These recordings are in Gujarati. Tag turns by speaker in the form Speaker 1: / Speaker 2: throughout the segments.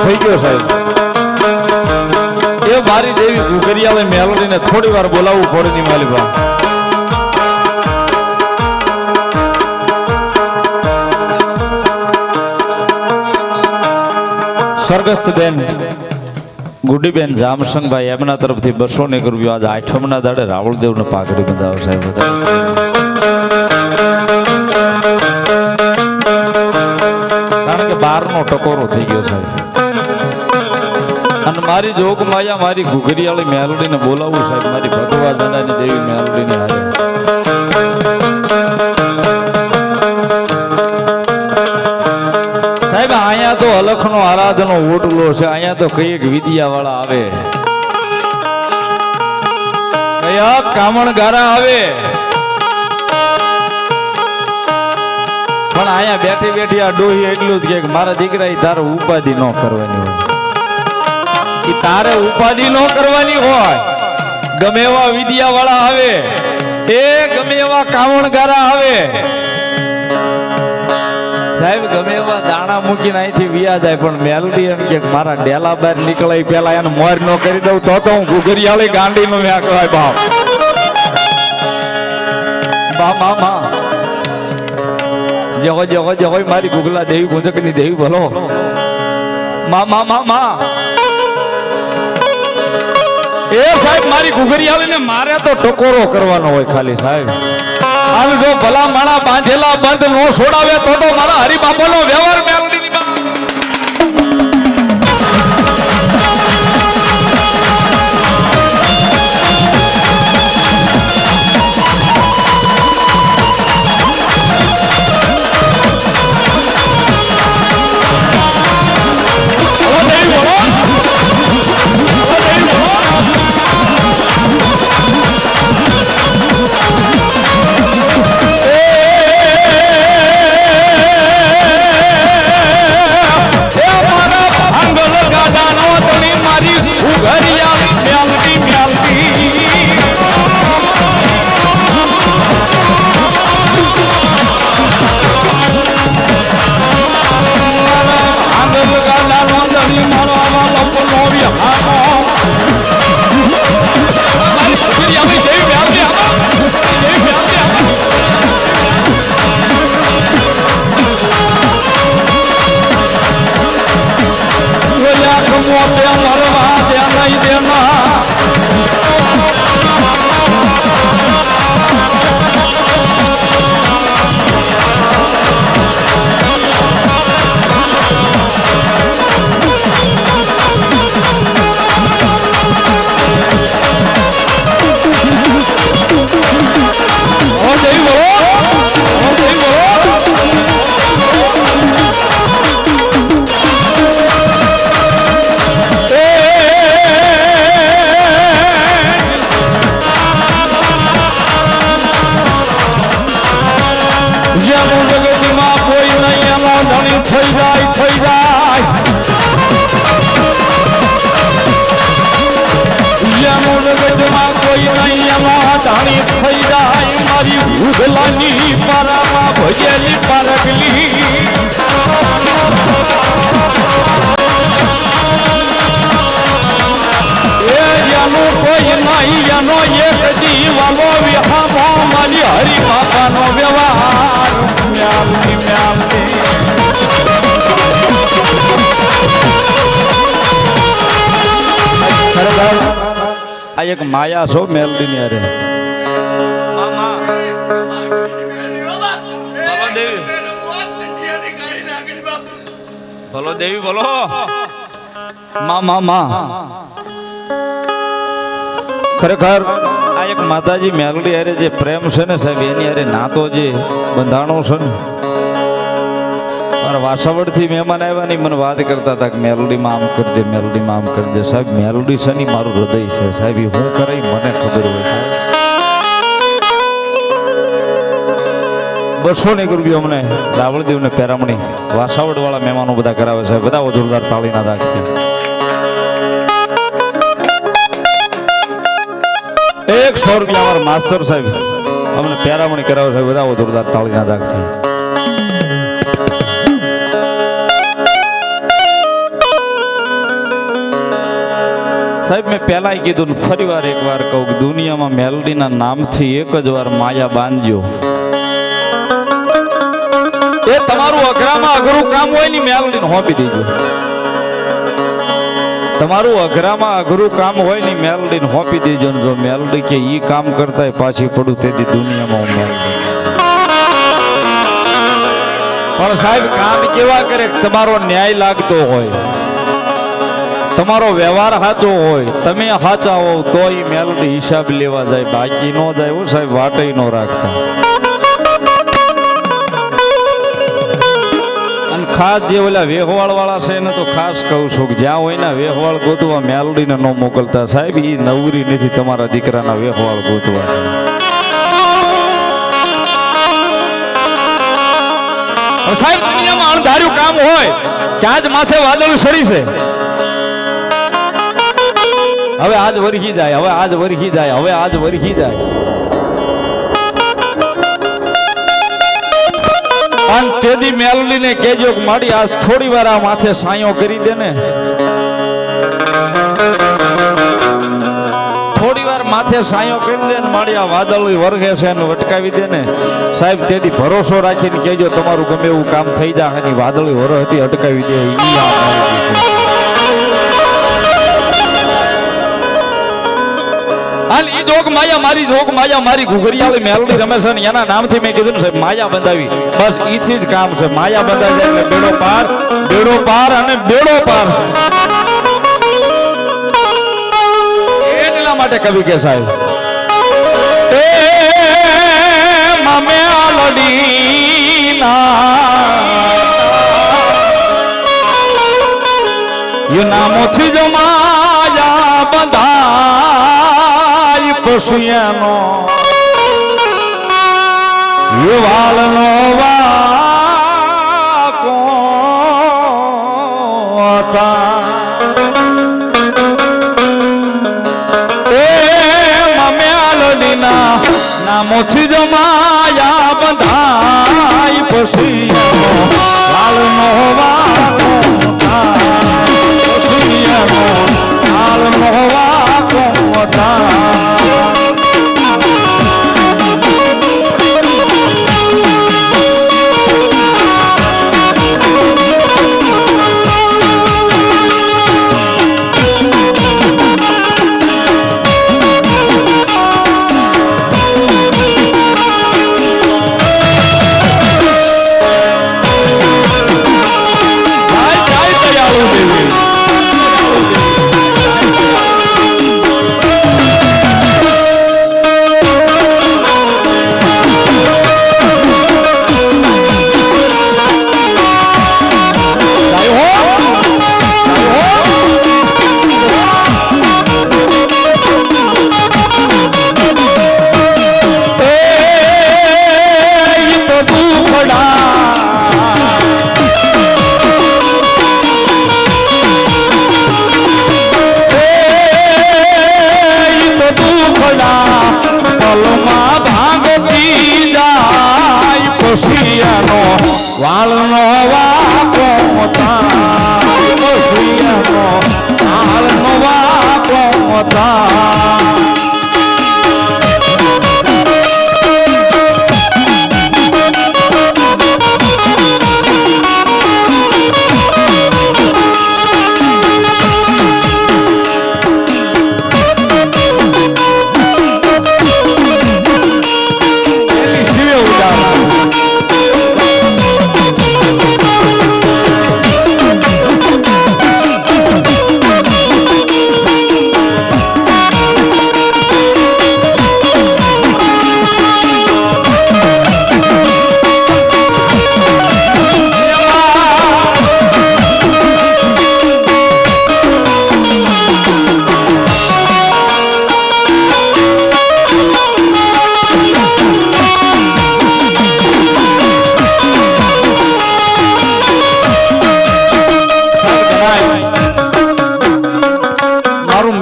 Speaker 1: થઈ ગયો સાહેબ. એ મારી દેવી ઘુઘરિયાળે મેલોડીને થોડી વાર બોલાવવું પડે ની માલિકા. સ્વર્ગસ્થ બેન ગુડીબેન જામસંગભાઈ એમના તરફથી 200 રૂપિયા આજ આઠમના દાડે રાવળદેવને પાઘડી બંધાવો સાહેબ. કારણ કે 12નો ટકોરો થઈ ગયો સાહેબ. અને મારી જોગ માયા મારી ઘુઘરિયાળી મેલોડીને બોલાવું સાહેબ. મારી ભગવા દાદાની દેવી મેલોડીને હારે સાહેબ. અહીંયા તો અલખનો આરાધનો ઓટલો છે. અહીંયા તો કઈક વિદ્યા વાળા આવે, કયા કામણગારા આવે, પણ અહીંયા બેઠી બેઠી આ ડોહી એટલું જ કે મારા દીકરા તારે ઉપાધિ ન કરવાની હોય. તારે ઉપાધિ ન કરવાની હોય. ગમે એવા વિદ્યા વાળા આવે, એ ગમે એવા કામણગારા આવે સાહેબ, ગમે એવા દાણા મૂકીને અહીંથી વિયા જાય, પણ મેલડી એમ કે મારા ડેલા બહાર નીકળાય પેલા એને મોર ન કરી દઉં તો હું ઘુઘરિયાળી ગાંડી નો વ્યા કહેવાય. બાપ મા જગો જગો જગો મારી ગુગલા દેવી ગુંજકની દેવી બોલો મા એ સાહેબ. મારી ઘુઘરિયાળીને મારે તો ટકોરો કરવાનો હોય ખાલી સાહેબ. આમ જો ભલા માણા બાંધેલા બંધ નો છોડાવે તો મારા હરિબાપાનો વ્યવહાર મેલડીની ભજેલી પારકલી કોઈ નહીં એનો એક દીવાલો વિહામો મારી હરિબાપાનો વ્યવહાર મ્યાલની મ્યાલની આ એક માયા છો મેલડીની અરે બોલો દેવી બોલો મા ખરેખર આ એક માતાજી મેલડી અરે જે પ્રેમ છે ને સાહેબ એની અરે નાતો જે બંધાણો છે ને. મારા વાસાવડ થી મહેમાન આવ્યા ની મને વાત કરતા હતા કે મેલડીમાં આમ કરી દે મેલડીમાં આમ કરી દે સાહેબ. મેલડી છે ની મારું હૃદય છે સાહેબ. હું કરાય મને ખબર હોય સાહેબ. 200 રૂપિયા અમને રાવળદેવ ને પેરામણી વાસાવડ વાળા મહેમાનો બધા કરાવે છે. બધા જોરદાર તાળીના દાખશે. 100 રૂપિયા અમારા માસ્ટર સાહેબ અમને પેરામણી કરાવે છે. બધા જોરદાર તાળીના દાખશે. સાહેબ મેં પહેલાંય કીધું ને ફરી વાર એકવાર કહું કે દુનિયામાં મેલડીના નામથી એક જ વાર માયા બાંધજો. એ તમારું અઘરામાં અઘરું કામ હોય ને મેલડીને હોપી દેજો. તમારું અઘરામાં અઘરું કામ હોય ને મેલડીને હોપી દેજો ને જો મેલડી કે ઈ કામ કરતા પાછી પડું તેથી દુનિયામાં હું મેલડી. પણ સાહેબ કામ કેવા કરે તમારો ન્યાય લાગતો હોય, તમારો વ્યવહાર સાચો હોય, તમે સાચા હોવ તો એ મેલડી હિસાબ લેવા જાય, બાકી ન જાય. હું સાહેબ વાટે ન રાખતા. અને ખાસ જે ઓલા વેહવાળ વાળા છે એને તો ખાસ કહું છું કે જ્યાં હોય ને વેહવાળ ગોતવા મેલડીને ન મોકલતા. સાહેબ એ નવરી નથી તમારા દીકરાના વેહવાળ ગોતવા. સાહેબ દુનિયામાં અણધાર્યું કામ હોય કે આજ માથે વાદળ સરી છે, હવે આજ વરખી જાય, હવે આજ વરખી જાય, હવે આજ વરખી જાય. અને તેદી મેલડીને કહેજો કે માડી આજ થોડી વાર આ માથે સાયો કરી દે ને, થોડી વાર માથે સાયો કરી દે ને માડી આ વાદળ વરગે છે એને અટકાવી દે ને. સાહેબ તેથી ભરોસો રાખીને કહેજો તમારું ગમે એવું કામ થઈ જાય એની વાદળી વર હતી અટકાવી દે. હાલ ઈ જોગ માયા મારી ઘુઘરિયાળી મેલડી રમે છે ને એના નામથી મેં કીધું ને સાહેબ માયા બંધાવી. બસ ઈથી જ કામ છે. માયા બંધાવી જાય એટલે બેડો પાર અને બેડો પાર. એટલા માટે કવિ કે સાહેબ એ મેલડી ના નામોથી જ માયા બંધાય પશુયાનો યુવાળનો વાકો હતા. એ મેલડીના નામોથી જ માયા બંધાય પશુયાનો વાળનો વાકો હતા. પશુયાનો વાળનો વાકો હતા. વાળનો વાકો હતા. વાળનો વાકો હતા.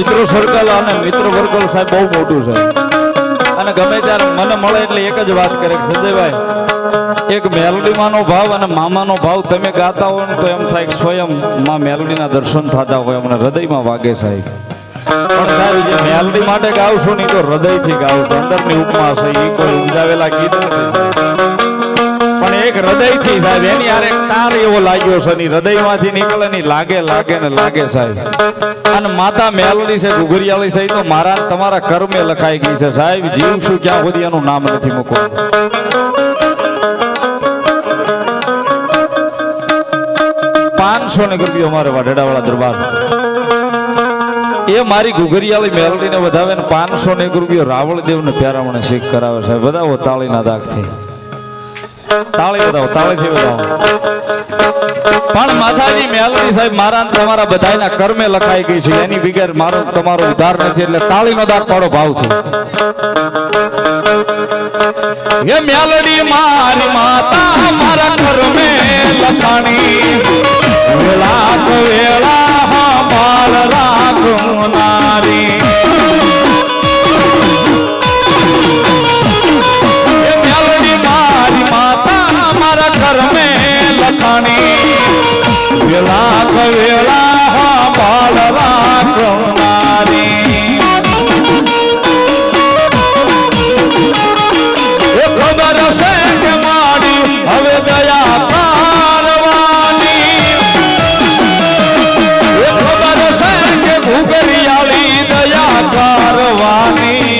Speaker 1: મિત્રો સર્કલ અને મિત્ર વર્કલ સાહેબ બહુ મોટું છે અને ગમે ત્યારે મને મળે એટલે એક જ વાત કરે સંજયભાઈ, એક મેલડીમાંનો ભાવ અને મામાનો ભાવ તમે ગાતા હોય ને તો એમ થાય કે સ્વયં માં મેલડીના દર્શન થતા હોય, અમને હૃદયમાં વાગે સાહેબ. પણ સાહેબ જે મેલડી માટે ગાવશું ને તો હૃદયથી ગાવશું. અંદરની ઉપમા છે એ કોઈ ઉપજાવેલા ગીત નથી, પણ એક હૃદયથી સાહેબ એની યાર તાર એવો લાગ્યો છે ને હૃદયમાંથી નીકળે ને લાગે લાગે ને લાગે સાહેબ. અને માતા મેલડી છે ઘુઘરિયાળી છે તો મારા તમારા કર્મે લખાઈ ગઈ છે સાહેબ. જીવશું ક્યાં સુધી એનું નામ નથી મૂકવું. 500 ને રૂપિયા અમારે વાઢેડાવાળા દરબાર એ મારી ઘુઘરિયાળી મેલડીને વધાવે ને 500 ને રૂપિયા રાવળ દેવ ને પ્યારામણે શીખ કરાવે છે. વધાવો તાળીના દાગથી, તાળી વધાવો, તાળીથી વધાવો. પણ માતાજી મેલડી સાહેબ મારા તમારા બધાના કર્મે લખાઈ ગઈ છે. એની વગર મારો તમારો ઉધાર નથી. એટલે તાળીનો દાગ પાડો ભાવથી. એ મેલડી મારી માતા મારા કર્મે લખાણી, લાખ વેળા બાળ રાખનારી. એ મેલડી મારી માતા મારા કર્મે લખાણી, લાખ વેળા બાળ રાખનારી. એ ખબર છે કે માડી હવે દયા કરવાની. એ ખબર છે કે ઘુઘરિયાળી દયા કરવાની.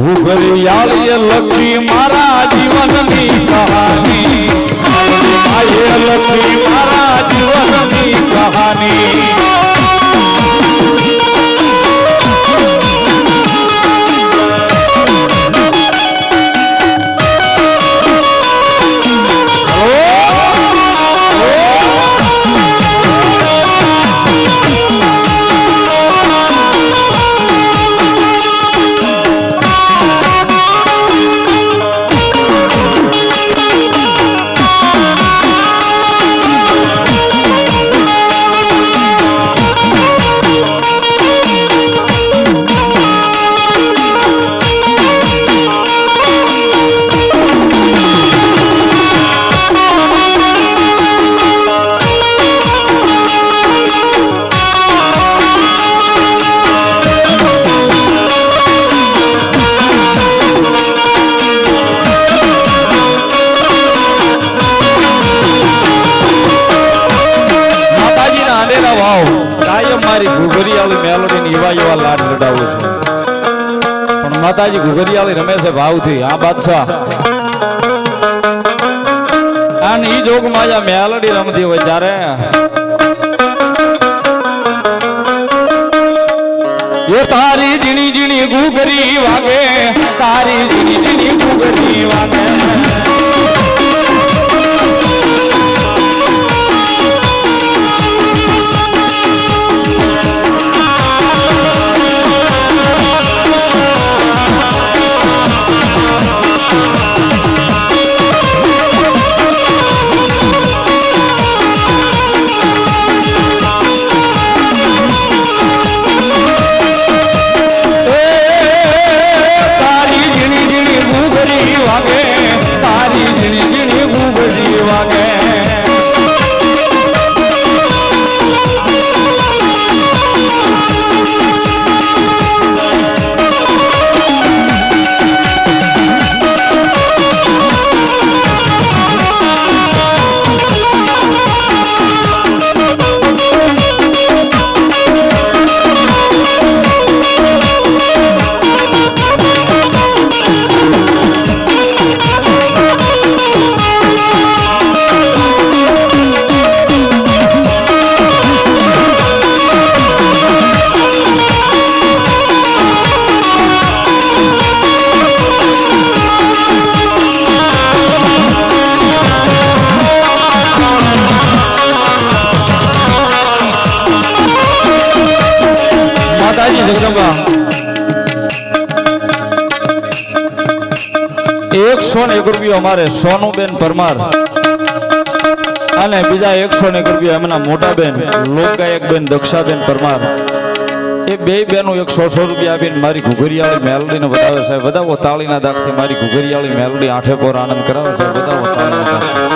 Speaker 1: ઘુઘરિયાળીએ લખી મારા જીવનની કહાની, લખી મારા જીવનની કહાની. મારી ઘુઘરિયાળી મેલડીની એવા લાડ લડાવું છું. પણ માતાજી ઘુઘરિયાળી રમે છે ભાવથી. આ બાદશાહ અને ઈ જોગમાં આ મેલડી રમતી હોય ત્યારે એ તારી ઝીણી ઝીણી ઘુઘરી વાગે, તારી ઝીણી ઝીણી ઘુઘરી વાગે. જગદંબા 101 રૂપિયા અમારે સોનુબેન પરમાર અને બીજા 101 રૂપિયા એમના મોટા બેન લોકગાયક બેન દક્ષાબેન પરમાર. એ બે બેનો 100 રૂપિયા આપીને મારી ઘુઘરિયાળી મેલડીને વધાવે છે. વધાવો તાળીના દાગથી મારી ઘુઘરિયાળી મેલડી આઠે પોર આનંદ કરાવે છે. વધાવો તાળીના દાગ.